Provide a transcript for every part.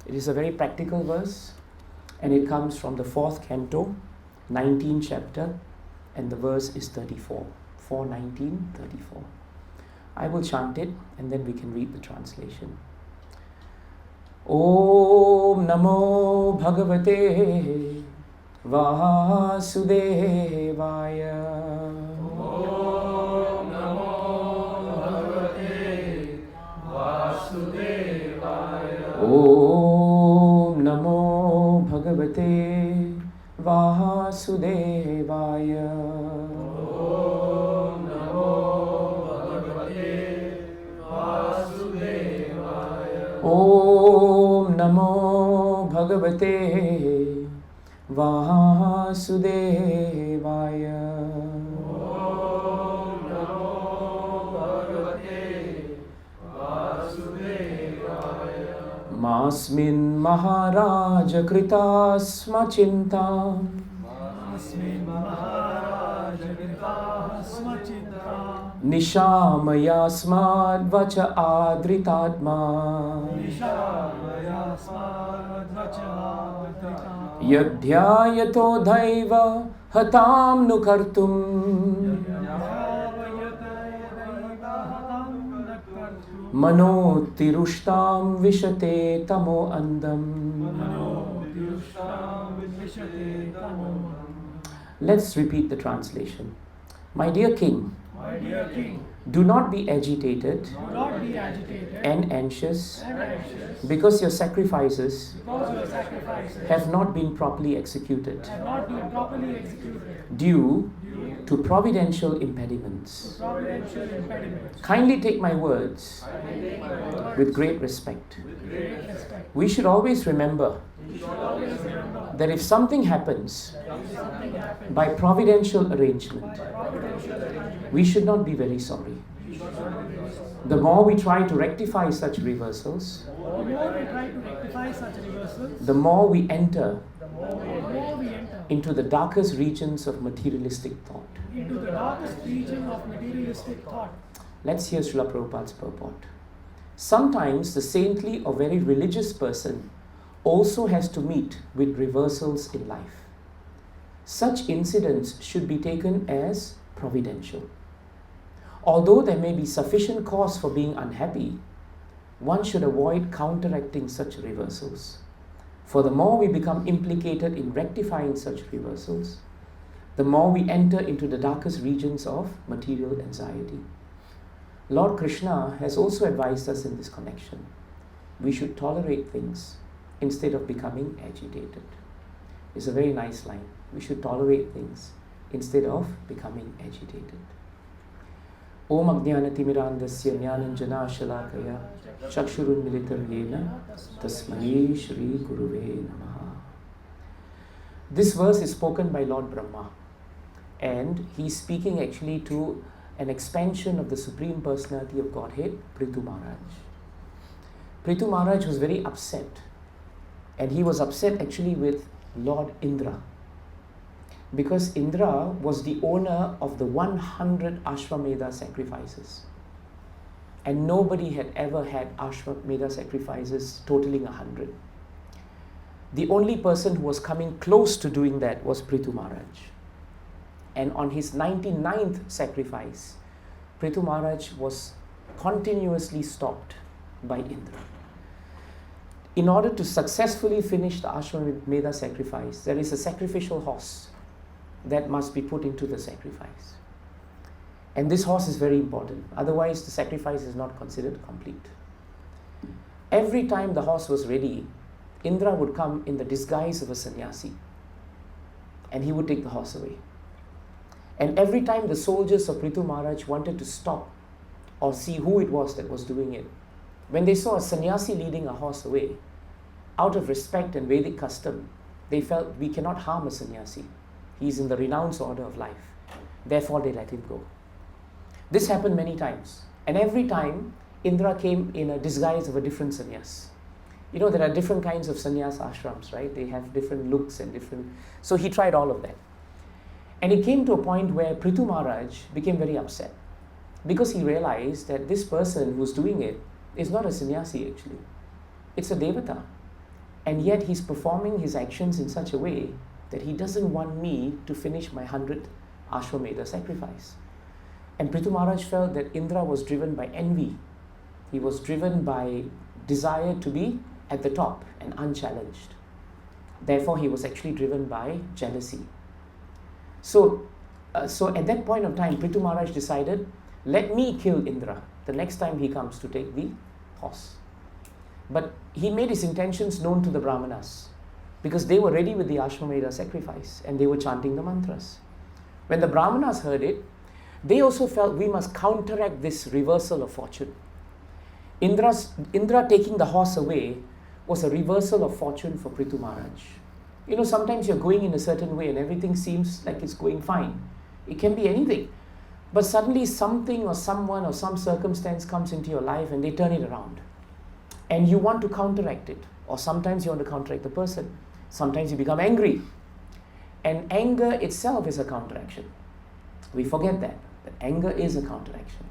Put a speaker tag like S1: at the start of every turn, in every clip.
S1: It is a very practical verse, and it comes from the 4th canto, 19th chapter, and the verse is 34. 4:19:34. I will chant it, and then we can read the translation. Om Namo Bhagavate Vasudevaya.
S2: Om Namo Bhagavate Vasudevaya.
S1: Om Namo Bhagavate Vasudevaya.
S2: Om Namo Bhagavate Vasudevaya.
S1: Om Namo Bhagavate Vasudevaya.
S2: Om Namo Bhagavate Vasudevaya.
S1: Masmin Maharaja Kritasma Chinta.
S2: Masmin Maharaja Kritasma Chinta.
S1: Nishamayasmad Vacha Adritatma.
S2: Nishamayasmad Vacha Adritatma.
S1: Yadhyayato Dhaiva Hatam Nukartum. Mano Tirushtam Vishate Tamo Andam. Let's repeat the translation. My dear King, do not be agitated and anxious because your sacrifices have not been properly executed due to providential impediments. Kindly take my words with great respect. We should always remember that if something happens by providential arrangement, we should not be very sorry. The more we try to rectify such reversals, the more we enter into the darkest regions of materialistic thought. Let's hear Srila Prabhupada's purport. Sometimes the saintly or very religious person also has to meet with reversals in life. Such incidents should be taken as providential. Although there may be sufficient cause for being unhappy, one should avoid counteracting such reversals. For the more we become implicated in rectifying such reversals, the more we enter into the darkest regions of material anxiety. Lord Krishna has also advised us in this connection. We should tolerate things instead of becoming agitated. It's a very nice line. We should tolerate things instead of becoming agitated. Om Ajnanatimirandasya Jnananjana Shalakaya Chakshurun Militam Yena Tasmai Shri Guruve Namaha. This verse is spoken by Lord Brahma, and he's speaking actually to an expansion of the Supreme Personality of Godhead, Prithu Maharaj. Prithu Maharaj was very upset, and he was upset actually with Lord Indra, because Indra was the owner of the 100 Ashwamedha sacrifices, and nobody had ever had Ashwamedha sacrifices totaling 100. The only person who was coming close to doing that was Prithu Maharaj. And on his 99th sacrifice, Prithu Maharaj was continuously stopped by Indra. In order to successfully finish the Ashwamedha sacrifice, there is a sacrificial horse that must be put into the sacrifice. And this horse is very important. Otherwise, the sacrifice is not considered complete. Every time the horse was ready, Indra would come in the disguise of a sannyasi, and he would take the horse away. And every time the soldiers of Prithu Maharaj wanted to stop or see who it was that was doing it, when they saw a sannyasi leading a horse away, out of respect and Vedic custom, they felt we cannot harm a sannyasi. He is in the renounced order of life. Therefore, they let him go. This happened many times. And every time, Indra came in a disguise of a different sannyas. You know, there are different kinds of sannyas ashrams, right? They have different looks and different... So he tried all of that. And it came to a point where Prithu Maharaj became very upset, because he realized that this person who's doing it is not a sannyasi actually. It's a devata. And yet he's performing his actions in such a way that he doesn't want me to finish my 100th Ashwamedha sacrifice. And Prithu Maharaj felt that Indra was driven by envy. He was driven by desire to be at the top and unchallenged. Therefore, he was actually driven by jealousy. So at that point of time, Prithu Maharaj decided, let me kill Indra the next time he comes to take the horse. But he made his intentions known to the Brahmanas because they were ready with the Ashwamedha sacrifice and they were chanting the mantras. When the Brahmanas heard it, they also felt we must counteract this reversal of fortune. Indra taking the horse away was a reversal of fortune for Prithu Maharaj. You know, sometimes you're going in a certain way and everything seems like it's going fine. It can be anything. But suddenly something or someone or some circumstance comes into your life and they turn it around. And you want to counteract it. Or sometimes you want to counteract the person. Sometimes you become angry. And anger itself is a counteraction. We forget that anger is a counteraction.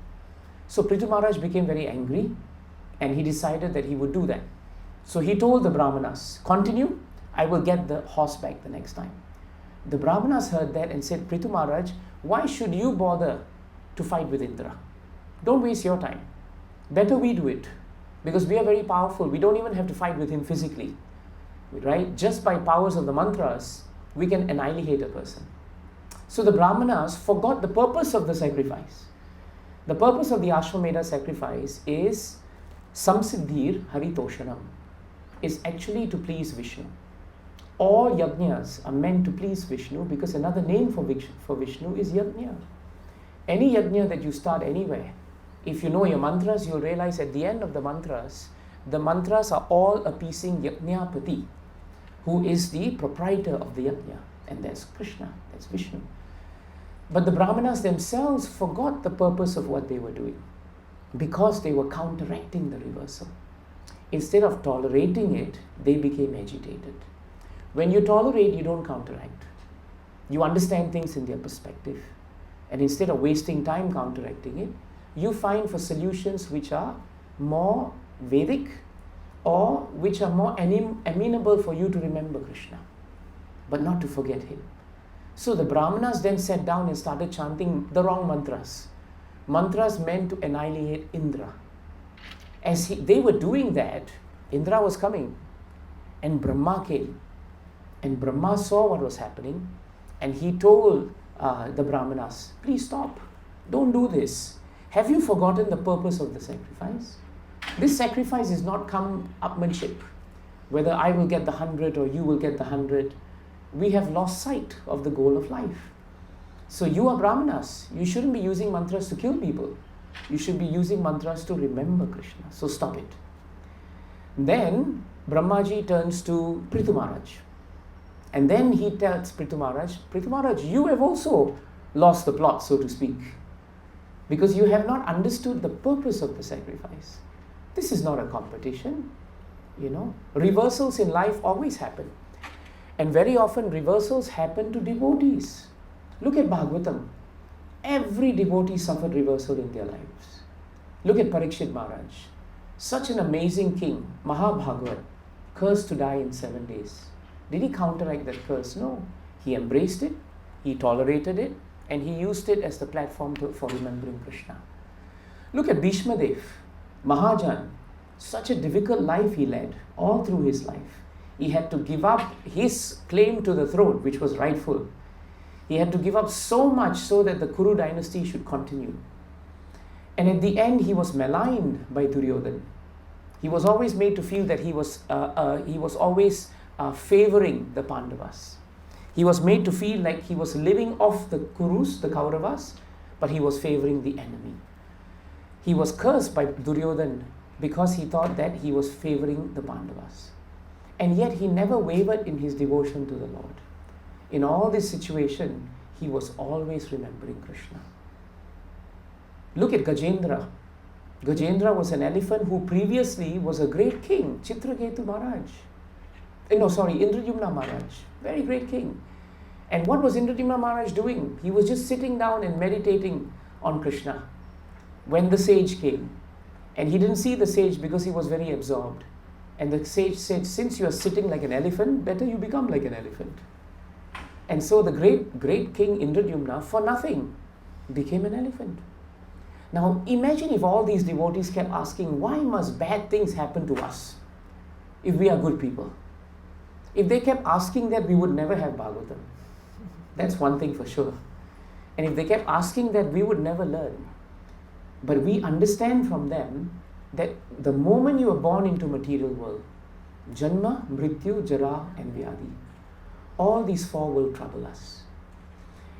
S1: So Prithu Maharaj became very angry and he decided that he would do that. So he told the Brahmanas, continue, I will get the horse back the next time. The Brahmanas heard that and said, Prithu Maharaj, why should you bother to fight with Indra? Don't waste your time. Better we do it. Because we are very powerful. We don't even have to fight with him physically. Right? Just by powers of the mantras, we can annihilate a person. So the Brahmanas forgot the purpose of the sacrifice. The purpose of the Ashwamedha sacrifice is Samsiddhir Haritoshanam. Is actually to please Vishnu. All yajnas are meant to please Vishnu because another name for Vishnu is yajna. Any yajna that you start anywhere, if you know your mantras, you'll realize at the end of the mantras are all appeasing Yajnapati, who is the proprietor of the yajna. And that's Krishna, that's Vishnu. But the Brahmanas themselves forgot the purpose of what they were doing because they were counteracting the reversal. Instead of tolerating it, they became agitated. When you tolerate, you don't counteract. You understand things in their perspective. And instead of wasting time counteracting it, you find for solutions which are more Vedic or which are more amenable for you to remember Krishna, but not to forget him. So the Brahmanas then sat down and started chanting the wrong mantras. Mantras meant to annihilate Indra. As they were doing that, Indra was coming and Brahma came. And Brahma saw what was happening and he told the Brahmanas, please stop, don't do this. Have you forgotten the purpose of the sacrifice? This sacrifice is not come upmanship, whether I will get the 100 or you will get the 100. We have lost sight of the goal of life. So you are Brahmanas. You shouldn't be using mantras to kill people. You should be using mantras to remember Krishna. So stop it. Then Brahmaji turns to Prithu Maharaj. And then he tells Prithu Maharaj, you have also lost the plot, so to speak. Because you have not understood the purpose of the sacrifice. This is not a competition. You know, reversals in life always happen. And very often reversals happen to devotees. Look at Bhagavatam. Every devotee suffered reversal in their lives. Look at Parikshit Maharaj. Such an amazing king, Mahabhagavat, cursed to die in 7 days. Did he counteract that curse? No. He embraced it, he tolerated it, and he used it as the platform for remembering Krishna. Look at Bhishma Dev, Mahajan. Such a difficult life he led, all through his life. He had to give up his claim to the throne, which was rightful. He had to give up so much so that the Kuru dynasty should continue. And at the end, he was maligned by Duryodhana. He was always made to feel that he was always favoring the Pandavas. He was made to feel like he was living off the Kurus, the Kauravas, but he was favoring the enemy. He was cursed by Duryodhana because he thought that he was favoring the Pandavas. And yet he never wavered in his devotion to the Lord. In all this situation, he was always remembering Krishna. Look at Gajendra. Gajendra was an elephant who previously was a great king, Chitraketu Maharaj. Indradyumna Maharaj, very great king. And what was Indradyumna Maharaj doing? He was just sitting down and meditating on Krishna when the sage came. And he didn't see the sage because he was very absorbed. And the sage said, since you are sitting like an elephant, better you become like an elephant. And so the great king Indradyumna, for nothing, became an elephant. Now imagine if all these devotees kept asking, why must bad things happen to us if we are good people? If they kept asking that, we would never have Bhagavatam. That's one thing for sure. And if they kept asking that, we would never learn. But we understand from them that the moment you are born into material world, Janma, Mrityu, Jara and Vyadi, all these four will trouble us.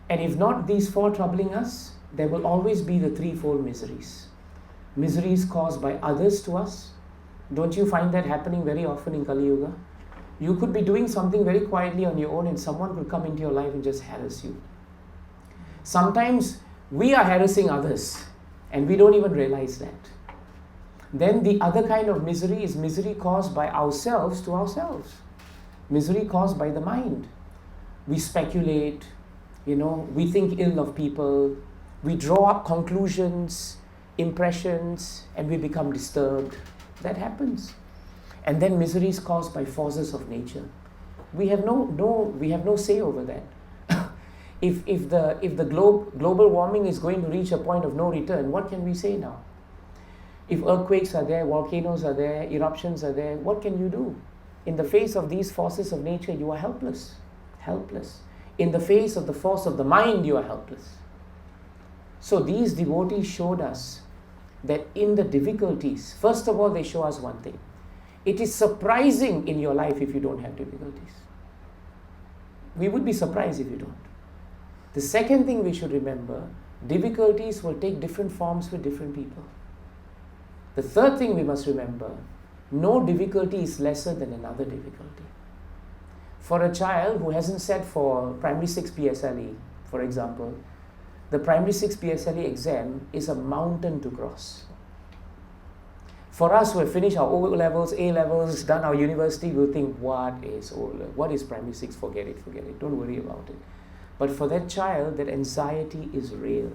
S1: And if not these four troubling us, there will always be the threefold miseries. Miseries caused by others to us. Don't you find that happening very often in Kali Yuga? You could be doing something very quietly on your own and someone will come into your life and just harass you. Sometimes we are harassing others and we don't even realize that. Then the other kind of misery is misery caused by ourselves to ourselves. Misery caused by the mind. We speculate, we think ill of people, we draw up conclusions, impressions, and we become disturbed. That happens. And then misery is caused by forces of nature. We have no say over that. If the global warming is going to reach a point of no return, what can we say now? If earthquakes are there, volcanoes are there, eruptions are there, what can you do? In the face of these forces of nature, you are helpless. Helpless. In the face of the force of the mind, you are helpless. So these devotees showed us that in the difficulties, first of all, they show us one thing. It is surprising in your life if you don't have difficulties. We would be surprised if you don't. The second thing we should remember, difficulties will take different forms with different people. The third thing we must remember, no difficulty is lesser than another difficulty. For a child who hasn't sat for primary 6 PSLE, for example, the primary 6 PSLE exam is a mountain to cross. For us who have finished our O levels, A levels, done our university, we'll think, what is O level? What is primary 6? Forget it. Don't worry about it. But for that child, that anxiety is real.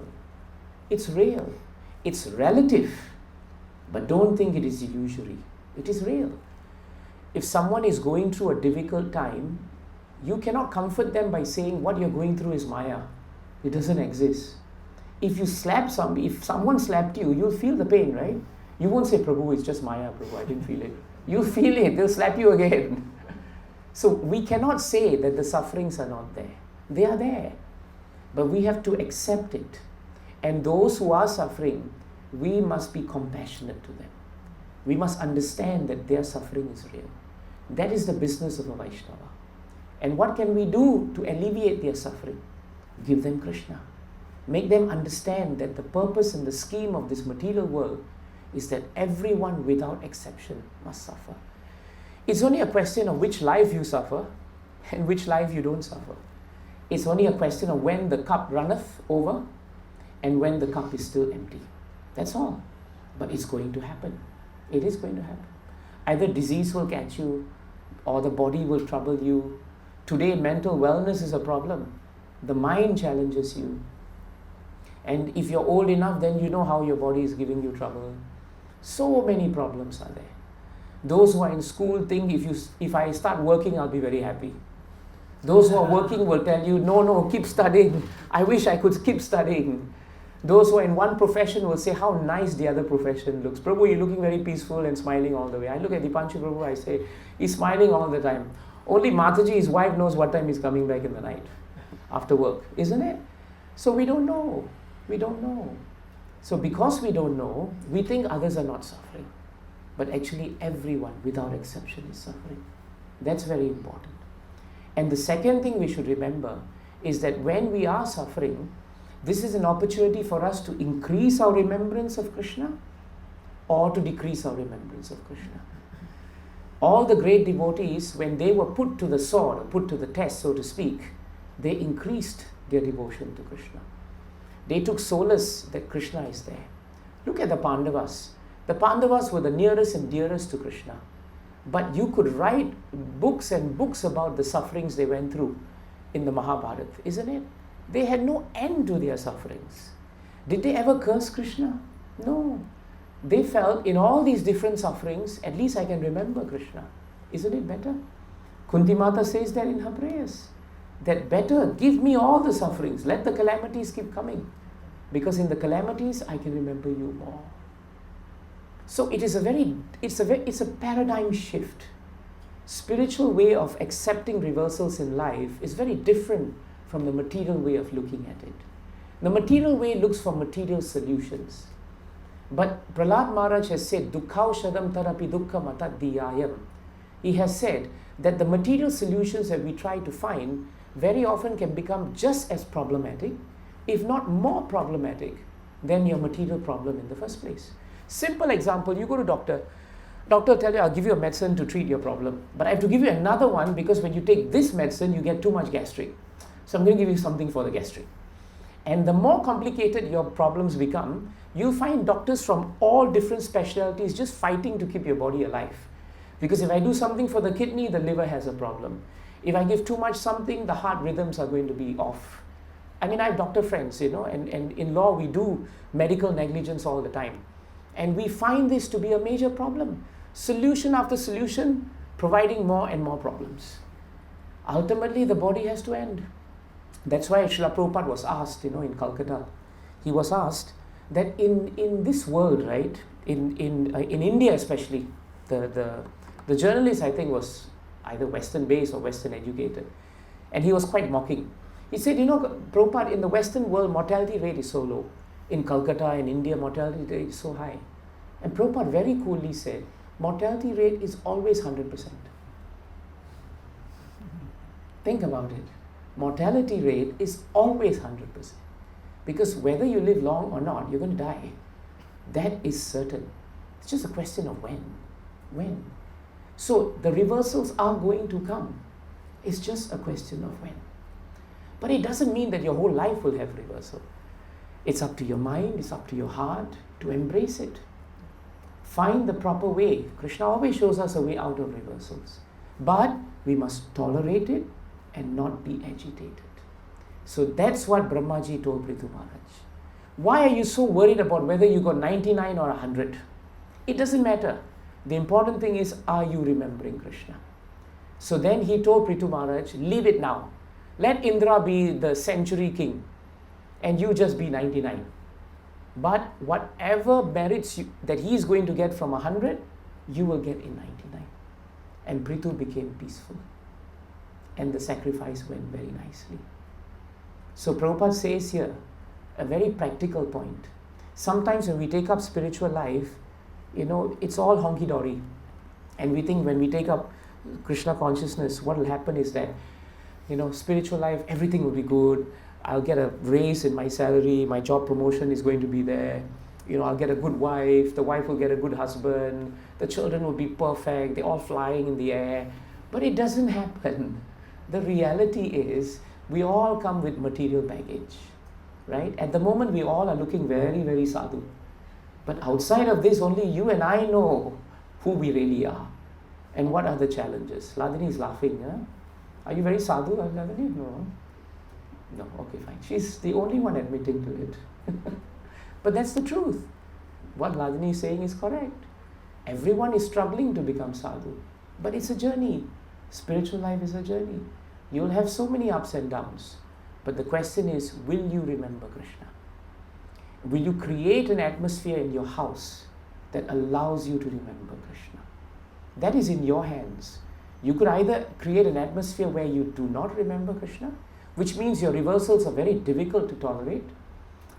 S1: It's real. It's relative. But don't think it is illusory. It is real. If someone is going through a difficult time, you cannot comfort them by saying what you're going through is Maya. It doesn't exist. If someone slapped you, you'll feel the pain, right? You won't say, Prabhu, it's just Maya, Prabhu, I didn't feel it. You feel it, they'll slap you again. So we cannot say that the sufferings are not there. They are there. But we have to accept it. And those who are suffering, we must be compassionate to them. We must understand that their suffering is real. That is the business of a Vaishnava. And what can we do to alleviate their suffering? Give them Krishna. Make them understand that the purpose and the scheme of this material world is that everyone without exception must suffer. It's only a question of which life you suffer and which life you don't suffer. It's only a question of when the cup runneth over and when the cup is still empty. That's all. But it's going to happen. It is going to happen. Either disease will catch you or the body will trouble you. Today, mental wellness is a problem. The mind challenges you. And if you're old enough, then you know how your body is giving you trouble. So many problems are there. Those who are in school think if I start working, I'll be very happy. Those who are working will tell you, no, keep studying. I wish I could keep studying. Those who are in one profession will say how nice the other profession looks. Prabhu, you're looking very peaceful and smiling all the way. I look at Dipanshu Prabhu, I say, he's smiling all the time. Only Mataji, his wife, knows what time he's coming back in the night after work, isn't it? So we don't know. We don't know. So because we don't know, we think others are not suffering. But actually everyone, without exception, is suffering. That's very important. And the second thing we should remember is that when we are suffering, this is an opportunity for us to increase our remembrance of Krishna or to decrease our remembrance of Krishna. All the great devotees, when they were put to the sword, or put to the test, so to speak, they increased their devotion to Krishna. They took solace that Krishna is there. Look at the Pandavas. The Pandavas were the nearest and dearest to Krishna. But you could write books and books about the sufferings they went through in the Mahabharata, isn't it? They had no end to their sufferings. Did they ever curse Krishna? No. They felt in all these different sufferings, at least I can remember Krishna. Isn't it better? Kunti Mata says that in her prayers. That better, give me all the sufferings. Let the calamities keep coming. Because in the calamities, I can remember you more. So it's a paradigm shift. Spiritual way of accepting reversals in life is very different from the material way of looking at it. The material way looks for material solutions. But Prahlad Maharaj has said, Dukkhaoshadam tarapi dukkha matadiyayam. He has said that the material solutions that we try to find very often can become just as problematic, if not more problematic, than your material problem in the first place. Simple example, you go to doctor will tell you, I'll give you a medicine to treat your problem, but I have to give you another one because when you take this medicine, you get too much gastric. So I'm going to give you something for the gastric. And the more complicated your problems become, you'll find doctors from all different specialties just fighting to keep your body alive. Because if I do something for the kidney, the liver has a problem. If I give too much something, the heart rhythms are going to be off. I mean, I have doctor friends, and in law we do medical negligence all the time. And we find this to be a major problem. Solution after solution, providing more and more problems. Ultimately, the body has to end. That's why Srila Prabhupada was asked, in Calcutta, he was asked that in this world, right, in India especially, the journalist, I think, was either Western based or Western educated. And he was quite mocking. He said, Prabhupada, in the Western world, mortality rate is so low. In Calcutta, in India, mortality rate is so high. And Prabhupada very coolly said, mortality rate is always 100%. Think about it. Mortality rate is always 100%. Because whether you live long or not, you're going to die. That is certain. It's just a question of when. When. So the reversals are going to come. It's just a question of when. But it doesn't mean that your whole life will have reversal. It's up to your mind, it's up to your heart to embrace it. Find the proper way. Krishna always shows us a way out of reversals. But we must tolerate it and not be agitated. So that's what Brahmaji told Prithu Maharaj. Why are you so worried about whether you got 99 or 100? It doesn't matter. The important thing is, are you remembering Krishna? So then he told Prithu Maharaj, leave it now. Let Indra be the century king and you just be 99. But whatever merits that he is going to get from 100, you will get in 99. And Prithu became peaceful. And the sacrifice went very nicely. So Prabhupada says here, a very practical point. Sometimes when we take up spiritual life, it's all honky-dory. And we think when we take up Krishna consciousness, what will happen is that, spiritual life, everything will be good. I'll get a raise in my salary, my job promotion is going to be there. I'll get a good wife, the wife will get a good husband, the children will be perfect, they're all flying in the air. But it doesn't happen. The reality is, we all come with material baggage, right? At the moment, we all are looking very, very sadhu. But outside of this, only you and I know who we really are and what are the challenges. Ladini is laughing. Huh? Are you very sadhu, Ladini? No. No, okay, fine. She's the only one admitting to it. But that's the truth. What Ladini is saying is correct. Everyone is struggling to become sadhu. But it's a journey. Spiritual life is a journey. You'll have so many ups and downs. But the question is, will you remember Krishna? Will you create an atmosphere in your house that allows you to remember Krishna? That is in your hands. You could either create an atmosphere where you do not remember Krishna, which means your reversals are very difficult to tolerate,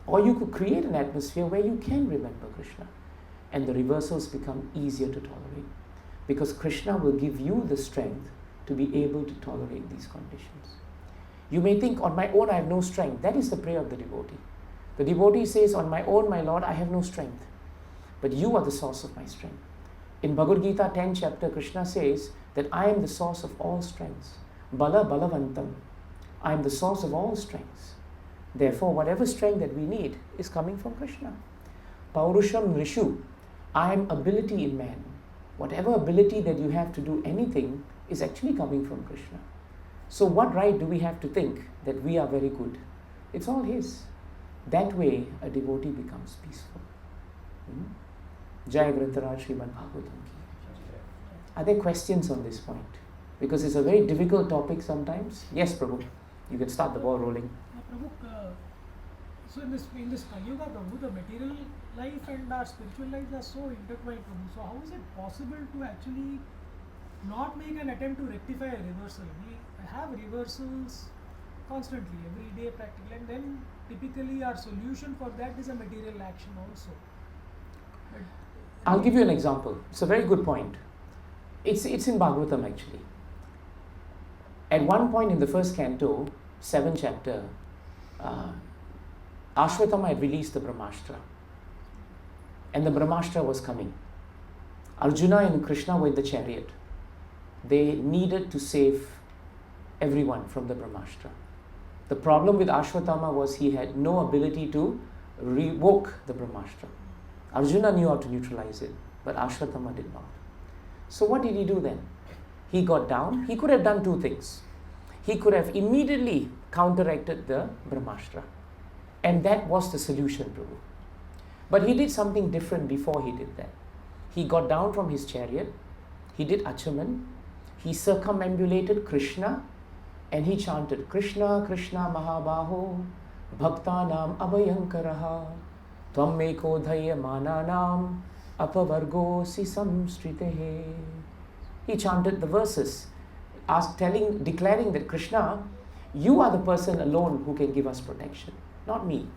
S1: or you could create an atmosphere where you can remember Krishna and the reversals become easier to tolerate, because Krishna will give you the strength to be able to tolerate these conditions. You may think, on my own I have no strength. That is the prayer of the devotee. The devotee says, on my own, my Lord, I have no strength. But you are the source of my strength. In Bhagavad Gita 10th chapter, Krishna says that I am the source of all strengths. Bala balavantam. I am the source of all strengths. Therefore, whatever strength that we need is coming from Krishna. Paurusham Rishu. I am ability in man. Whatever ability that you have to do anything is actually coming from Krishna. So what right do we have to think that we are very good? It's all His. That way, a devotee becomes peaceful. Jai Grantaraj Srimad Bhagavatam ki. Are there questions on this point? Because it's a very difficult topic sometimes. Yes, Prabhu, you can start the ball rolling.
S2: Prabhu, so in this Kali Yuga, Prabhu, the material life and our spiritual lives are so intertwined, Prabhu. So how is it possible to actually not make an attempt to rectify a reversal? We have reversals constantly, every day practically, and then typically our solution for that is a material action also. But
S1: I'll give you an example. It's a very good point. It's in Bhagavatam actually. At one point in the first canto, 7th chapter, Ashwatthama had released the Brahmastra. And the Brahmastra was coming. Arjuna and Krishna were in the chariot. They needed to save everyone from the Brahmastra. The problem with Ashwatthama was he had no ability to revoke the Brahmastra. Arjuna knew how to neutralize it, but Ashwatthama did not. So what did he do then? He got down. He could have done two things. He could have immediately counteracted the Brahmastra. And that was the solution, Prabhu. But he did something different before he did that. He got down from his chariot. He did Achaman. He circumambulated Krishna. And he chanted, Krishna, Krishna Mahabaho, Bhaktanam Abhayankaraha, Tvam Meko Dhaya Mananam, Apavargo Si Samstritehe. He chanted the verses, declaring that Krishna, you are the person alone who can give us protection, not me.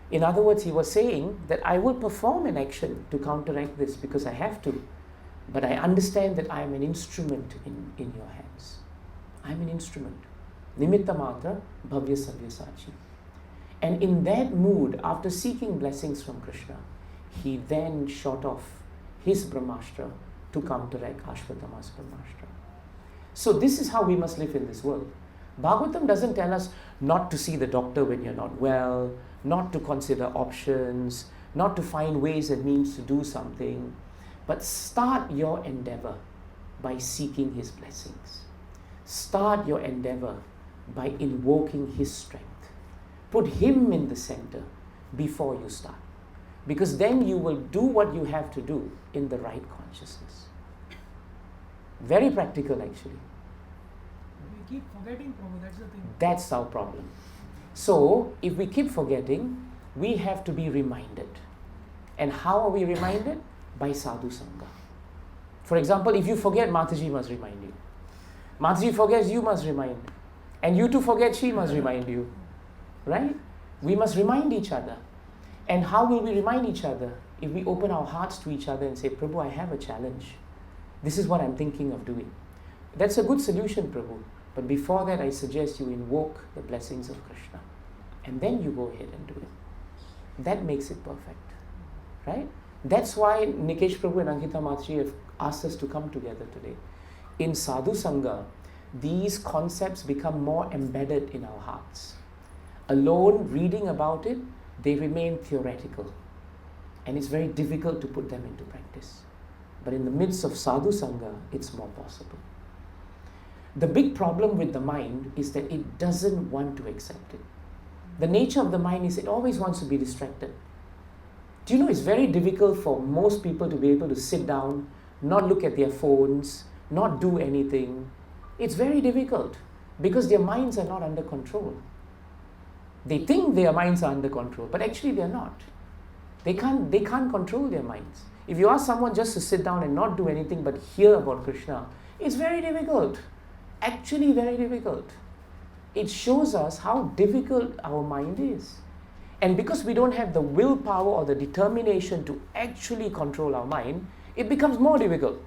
S1: In other words, he was saying that I will perform an action to counteract this because I have to, but I understand that I am an instrument in your hands. I am an instrument. Nimitta matra bhavya savyasachi. And in that mood, after seeking blessings from Krishna, he then shot off his Brahmastra to counteract Ashwatthama's Brahmastra. So this is how we must live in this world. Bhagavatam doesn't tell us not to see the doctor when you're not well, not to consider options, not to find ways and means to do something, but start your endeavor by seeking his blessings. Start your endeavor by invoking his strength. Put him in the center before you start. Because then you will do what you have to do in the right consciousness. Very practical actually.
S2: we keep forgetting, Prabhu, that's the thing.
S1: That's our problem. So, if we keep forgetting, we have to be reminded. And how are we reminded? By sadhu sangha. For example, if you forget, Mataji must remind you. Mataji forgets, you must remind. And you too forget, she must remind you. Right? We must remind each other. And how will we remind each other? If we open our hearts to each other and say, Prabhu, I have a challenge. This is what I'm thinking of doing. That's a good solution, Prabhu. But before that, I suggest you invoke the blessings of Krishna. And then you go ahead and do it. That makes it perfect. Right? That's why Nikesh Prabhu and Ankita Mataji have asked us to come together today. In Sadhu Sangha, these concepts become more embedded in our hearts. Alone, reading about it, they remain theoretical. And it's very difficult to put them into practice. But in the midst of Sadhu Sangha, it's more possible. The big problem with the mind is that it doesn't want to accept it. The nature of the mind is it always wants to be distracted. Do you know it's very difficult for most people to be able to sit down, not look at their phones, not do anything. It's very difficult because their minds are not under control. They think their minds are under control, but actually they're not. They can't control their minds. If you ask someone just to sit down and not do anything but hear about Krishna, it's very difficult. Actually very difficult. It shows us how difficult our mind is. And because we don't have the willpower or the determination to actually control our mind, it becomes more difficult.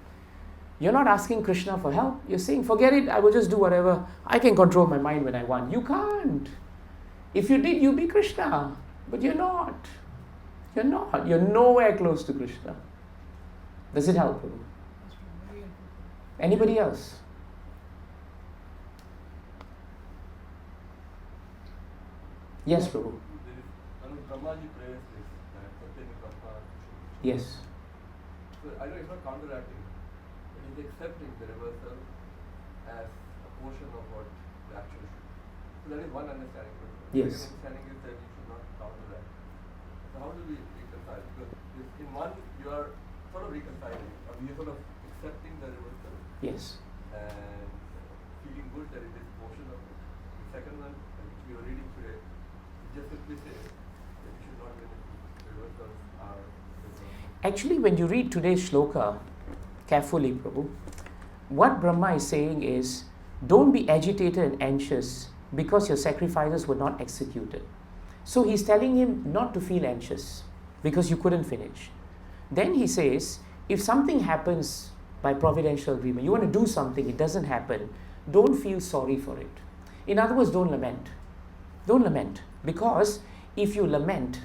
S1: You're not asking Krishna for help. You're saying, forget it, I will just do whatever. I can control my mind when I want. You can't. If you did, you'd be Krishna. But you're not. You're not. You're nowhere close to Krishna. Does it help? Anybody else? Yes, Prabhu.
S3: Brahmaji prays this,
S1: Yes.
S3: so I know it's not counteracting, but he's accepting the reversal as a portion of what the actual should be. So that is one understanding. But
S1: Yes.
S3: the second understanding is that you should not counteract. So how do we reconcile? Because in one, you are sort of reconciling. We are sort of accepting the reversal
S1: Yes.
S3: and feeling good that it is portion of it. The second one, which we were reading today, it just simply says that we should not limit reversals are reversals.
S1: Actually, when you read today's shloka carefully, Prabhu, what Brahma is saying is, don't be agitated and anxious because your sacrifices were not executed. So he's telling him not to feel anxious because you couldn't finish. Then he says, if something happens by providential agreement, you want to do something, it doesn't happen, don't feel sorry for it. In other words, don't lament. Don't lament. Because if you lament,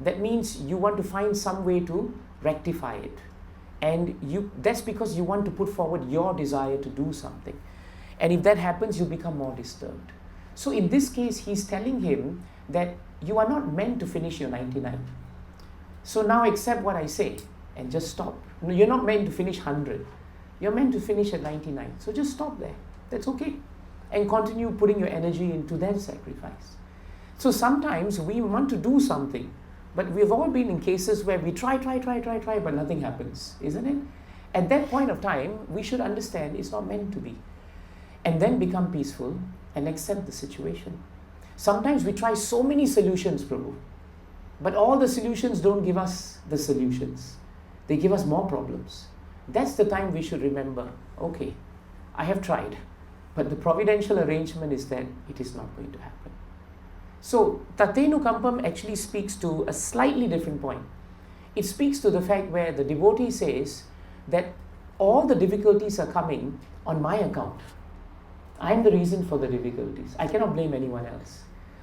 S1: that means you want to find some way to rectify it. And that's because you want to put forward your desire to do something. And if that happens, you become more disturbed. So in this case, he's telling him that you are not meant to finish your 99. So now accept what I say and just stop. No, you're not meant to finish 100. You're meant to finish at 99. So just stop there. That's okay. And continue putting your energy into that sacrifice. So sometimes we want to do something, but we've all been in cases where we try, but nothing happens, isn't it? At that point of time, we should understand it's not meant to be. And then become peaceful and accept the situation. Sometimes we try so many solutions, Prabhu, but all the solutions don't give us the solutions. They give us more problems. That's the time we should remember, okay, I have tried, but the providential arrangement is that it is not going to happen. So, Tatenukampam actually speaks to a slightly different point. It speaks to the fact where the devotee says that all the difficulties are coming on my account. I am the reason for the difficulties. I cannot blame anyone else.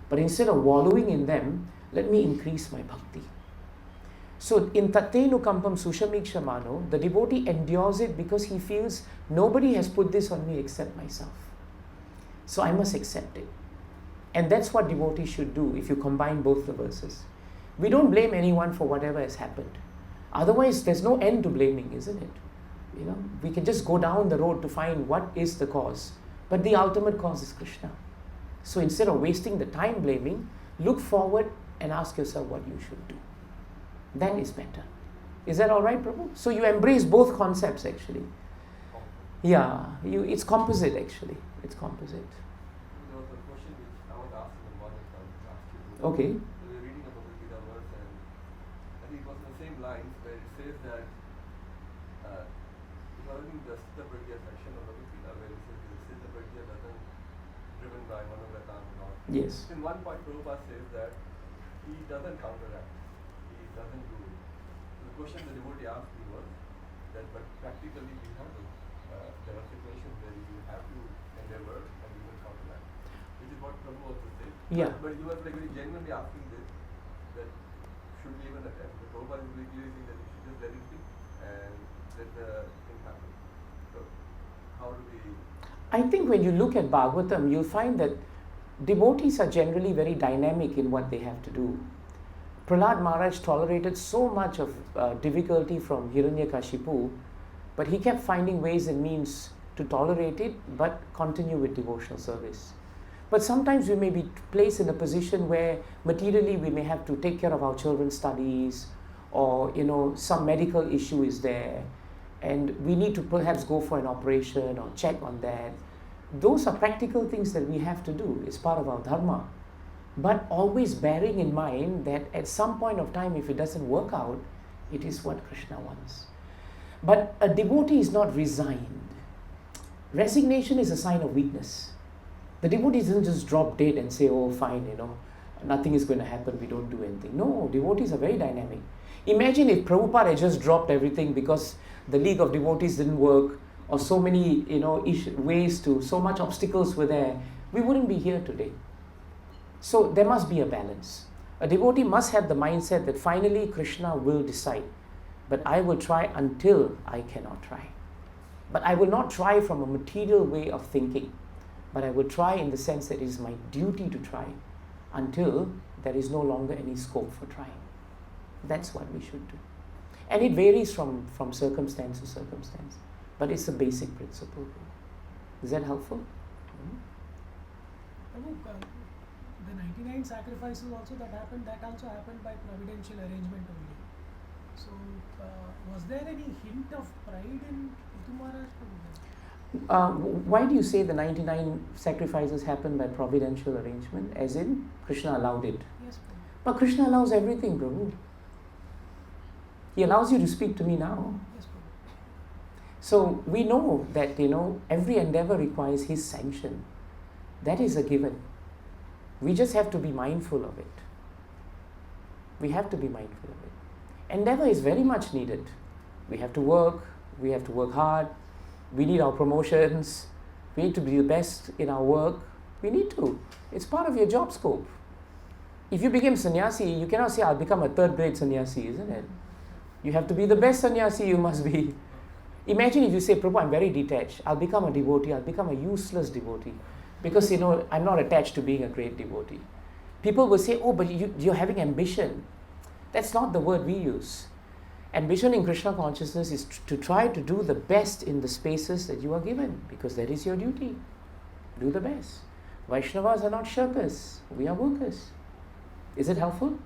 S1: But instead of wallowing in them, let me increase my bhakti. So in Tatenukampam Sushamikshamano, the devotee endures it because he feels nobody has put this on me except myself. So I must accept it. And that's what devotees should do if you combine both the verses. We don't blame anyone for whatever has happened. Otherwise, there's no end to blaming, isn't it? We can just go down the road to find what is the cause. But the ultimate cause is Krishna. So instead of wasting the time blaming, look forward and ask yourself what you should do. That is better. Is that all right, Prabhu? So you embrace both concepts actually. Yeah, it's composite actually. It's composite.
S3: There was a question which I was asked in the morning, so I'll ask you.
S1: Okay.
S3: We were reading a Bhagavad Gita verse, and I think it was in the same lines where it says that it was in the Siddha Pragya section of Bhagavad Gita where it says the Siddha Pragya doesn't driven by Manovrata and all.
S1: Yes.
S3: In one point, Prabhupada says that he doesn't counteract, he doesn't do it. So the question the devotee asked me was that, but practically we have to, there are situations where you have to endeavor and you will counteract, which is what Prabhu also said.
S1: Yeah.
S3: But he was like very genuinely asking this, that should we even attempt? The Prabhupada is very clearly saying that we should just let it be and let the thing happen. So how do we...
S1: I think when you look at Bhagavatam, you'll find that devotees are generally very dynamic in what they have to do. Prahlad Maharaj tolerated so much of difficulty from Hiranyakashipu, but he kept finding ways and means to tolerate it, but continue with devotional service. But sometimes we may be placed in a position where materially we may have to take care of our children's studies, or some medical issue is there, and we need to perhaps go for an operation or check on that. Those are practical things that we have to do. It's part of our dharma. But always bearing in mind that at some point of time, if it doesn't work out, it is what Krishna wants. But a devotee is not resigned. Resignation is a sign of weakness. The devotee doesn't just drop dead and say, oh fine, nothing is going to happen, we don't do anything. No, devotees are very dynamic. Imagine if Prabhupada had just dropped everything because the League of Devotees didn't work, or so many so much obstacles were there, we wouldn't be here today. So there must be a balance. A devotee must have the mindset that finally Krishna will decide, but I will try until I cannot try. But I will not try from a material way of thinking, but I will try in the sense that it is my duty to try until there is no longer any scope for trying. That's what we should do. And it varies from circumstance to circumstance, but it's a basic principle. Is that helpful?
S2: Prabhu, the 99 sacrifices also that also happened by providential arrangement only. So, was there any hint of pride in Prithu Maharaj from them?
S1: Why do you say the 99 sacrifices happen by providential arrangement? As in, Krishna allowed it.
S2: Yes, Prabhu.
S1: But Krishna allows everything, Prabhu. He allows you to speak to me now.
S2: Yes, Prabhu.
S1: So we know that, every endeavor requires His sanction. That is a given. We just have to be mindful of it. We have to be mindful of it. Endeavor is very much needed. We have to work hard, we need our promotions, we need to be the best in our work. We need to. It's part of your job scope. If you become sannyasi, you cannot say, I'll become a third grade sannyasi, isn't it? You have to be the best sannyasi you must be. Imagine if you say, Prabhu, I'm very detached. I'll become a devotee. I'll become a useless devotee. Because, I'm not attached to being a great devotee. People will say, oh, but you're having ambition. That's not the word we use. Ambition in Krishna consciousness is to try to do the best in the spaces that you are given, because that is your duty. Do the best. Vaishnavas are not shirkers. We are workers. Is it helpful?